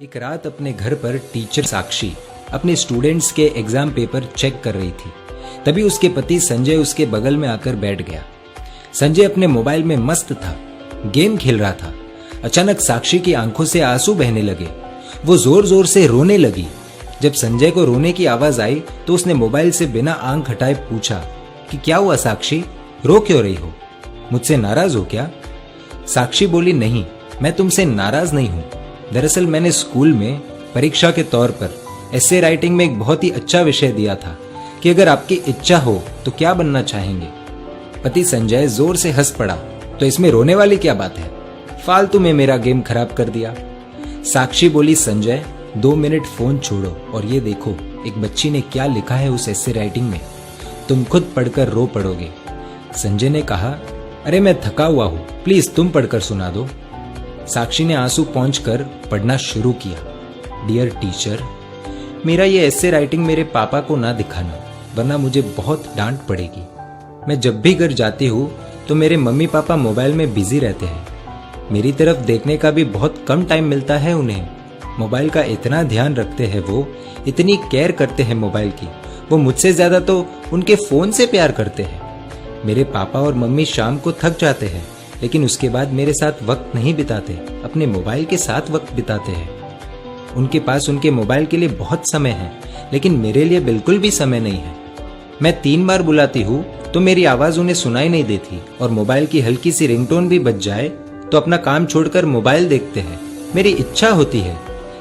एक रात अपने घर पर टीचर साक्षी अपने स्टूडेंट्स के एग्जाम पेपर चेक कर रही थी। तभी उसके पति संजय उसके बगल में आकर बैठ गया। संजय अपने मोबाइल में मस्त था, गेम खेल रहा था। अचानक साक्षी की आंखों से आंसू बहने लगे। वो जोर जोर से रोने लगी। जब संजय को रोने की आवाज आई तो उसने मोबाइल से बिना आंख हटाए पूछा कि क्या हुआ साक्षी, रो क्यों रही हो? मुझसे नाराज हो क्या? साक्षी बोली, नहीं, मैं तुमसे नाराज नहीं हूं। दरअसल मैंने स्कूल में परीक्षा के तौर पर एसे राइटिंग में एक बहुत ही अच्छा विषय दिया था कि अगर आपकी इच्छा हो तो क्या बनना चाहेंगे। पति संजय जोर से हंस पड़ा। तो इसमें रोने वाली क्या बात है? फालतू में मेरा गेम खराब कर दिया। साक्षी बोली, संजय 2 मिनट फोन छोड़ो और ये देखो एक बच्ची ने क्या लिखा है उस एसे राइटिंग में। तुम खुद पढ़कर रो पड़ोगे। संजय ने कहा, अरे मैं थका हुआ हूं, प्लीज तुम पढ़कर सुना दो। साक्षी ने आंसू पोंछकर पढ़ना शुरू किया। डियर टीचर, मेरा ये एसे राइटिंग मेरे पापा को ना दिखाना, वरना मुझे बहुत डांट पड़ेगी। मैं जब भी घर जाती हूँ तो मेरे मम्मी पापा मोबाइल में बिजी रहते हैं। मेरी तरफ देखने का भी बहुत कम टाइम मिलता है उन्हें। मोबाइल का इतना ध्यान रखते हैं, वो इतनी केयर करते हैं मोबाइल की। वो मुझसे ज्यादा तो उनके फोन से प्यार करते हैं। मेरे पापा और मम्मी शाम को थक जाते हैं, लेकिन उसके बाद मेरे साथ वक्त नहीं बिताते, अपने मोबाइल के साथ वक्त बिताते हैं। उनके पास उनके मोबाइल के लिए बहुत समय है, लेकिन मेरे लिए बिल्कुल भी समय नहीं है। मैं 3 बार बुलाती हूँ तो मेरी आवाज उन्हें सुनाई नहीं देती, और मोबाइल की हल्की सी रिंगटोन भी बज जाए तो अपना काम छोड़कर मोबाइल देखते हैं। मेरी इच्छा होती है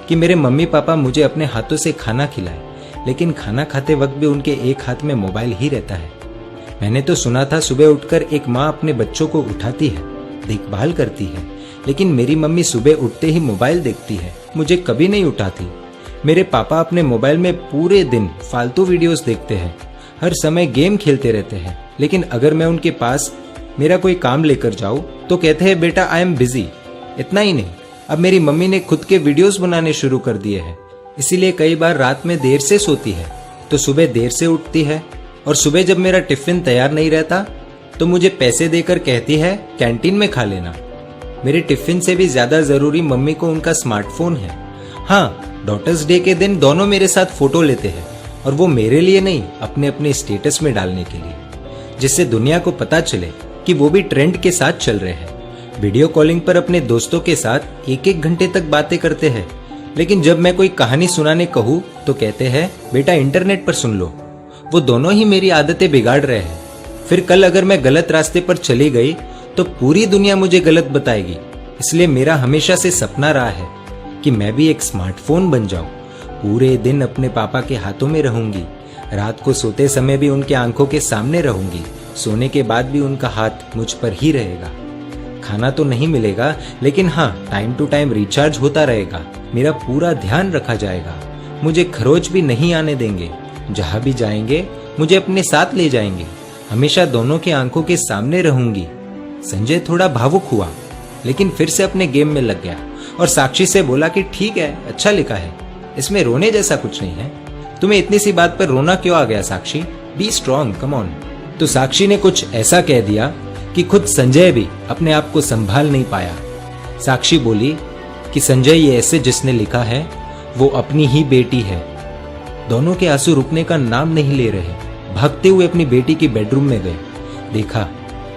कि मेरे मम्मी पापा मुझे अपने हाथों से खाना खिलाएं, लेकिन खाना खाते वक्त भी उनके एक हाथ में मोबाइल ही रहता है। मैंने तो सुना था सुबह उठकर एक माँ अपने बच्चों को उठाती है, देखभाल करती है, लेकिन मेरी मम्मी सुबह उठते ही मोबाइल देखती है, मुझे कभी नहीं उठाती। मेरे पापा अपने मोबाइल में पूरे दिन फालतू वीडियोस देखते हैं, हर समय गेम खेलते रहते हैं, लेकिन अगर मैं उनके पास मेरा कोई काम लेकर जाऊं तो कहते हैं, बेटा आई एम बिजी। इतना ही नहीं, अब मेरी मम्मी ने खुद के वीडियोस बनाने शुरू कर दिए हैं, इसीलिए कई बार रात में देर से सोती है तो सुबह देर से उठती है। और सुबह जब मेरा टिफिन तैयार नहीं रहता तो मुझे पैसे देकर कहती है कैंटीन में खा लेना। मेरे टिफिन से भी ज्यादा जरूरी मम्मी को उनका स्मार्टफोन है। हाँ, डॉटर्स डे के दिन दोनों मेरे साथ फोटो लेते हैं, और वो मेरे लिए नहीं, अपने अपने स्टेटस में डालने के लिए, जिससे दुनिया को पता चले कि वो भी ट्रेंड के साथ चल रहे हैं। वीडियो कॉलिंग पर अपने दोस्तों के साथ 1-1 घंटे तक बातें करते हैं, लेकिन जब मैं कोई कहानी सुनाने कहूँ तो कहते हैं, बेटा इंटरनेट पर सुन लो। वो दोनों ही मेरी आदतें बिगाड़ रहे हैं। फिर कल अगर मैं गलत रास्ते पर चली गई तो पूरी दुनिया मुझे गलत बताएगी। इसलिए मेरा हमेशा से सपना रहा है कि मैं भी एक स्मार्टफोन बन जाऊं। पूरे दिन अपने पापा के हाथों में रहूंगी, रात को सोते समय भी उनके आंखों के सामने रहूंगी, सोने के बाद भी उनका हाथ मुझ पर ही रहेगा। खाना तो नहीं मिलेगा, लेकिन हाँ, टाइम टू टाइम रिचार्ज होता रहेगा, मेरा पूरा ध्यान रखा जाएगा, मुझे खरोच भी नहीं आने देंगे। जहां भी जाएंगे मुझे अपने साथ ले जाएंगे, हमेशा दोनों की आंखों के सामने रहूंगी। संजय थोड़ा भावुक हुआ, लेकिन फिर से अपने गेम में लग गया और साक्षी से बोला कि ठीक है, अच्छा लिखा है, इसमें रोने जैसा कुछ नहीं है। तुम्हें इतनी सी बात पर रोना क्यों आ गया Sakshi? Be strong, come on. तो साक्षी ने कुछ ऐसा कह दिया कि खुद संजय भी अपने आप को संभाल नहीं पाया। साक्षी बोली कि संजय, ये ऐसे जिसने लिखा है वो अपनी ही बेटी है। दोनों के आंसू रुकने का नाम नहीं ले रहे। भागते हुए अपनी बेटी की बेडरूम में गए, देखा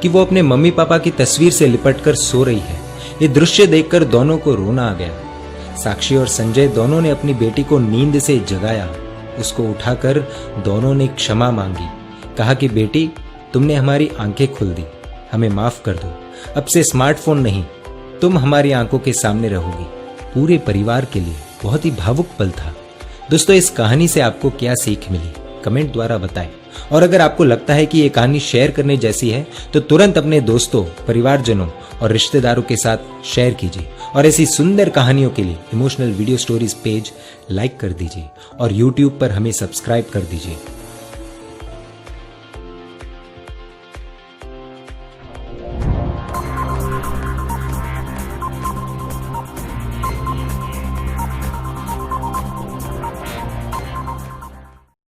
कि वो अपने मम्मी पापा की तस्वीर से लिपटकर सो रही है। ये दृश्य देखकर दोनों को रोना आ गया। साक्षी और संजय दोनों ने अपनी बेटी को नींद से जगाया। उसको उठाकर दोनों ने क्षमा मांगी, कहा कि बेटी, तुमने हमारी आंखें खोल दी, हमें माफ कर दो। अब से स्मार्टफोन नहीं, तुम हमारी आंखों के सामने रहोगी। पूरे परिवार के लिए बहुत ही भावुक पल था। दोस्तों, इस कहानी से आपको क्या सीख मिली, कमेंट द्वारा बताएं। और अगर आपको लगता है कि ये कहानी शेयर करने जैसी है तो तुरंत अपने दोस्तों, परिवारजनों और रिश्तेदारों के साथ शेयर कीजिए। और ऐसी सुंदर कहानियों के लिए emotional video stories page like कर दीजिए और YouTube पर हमें सब्सक्राइब कर दीजिए।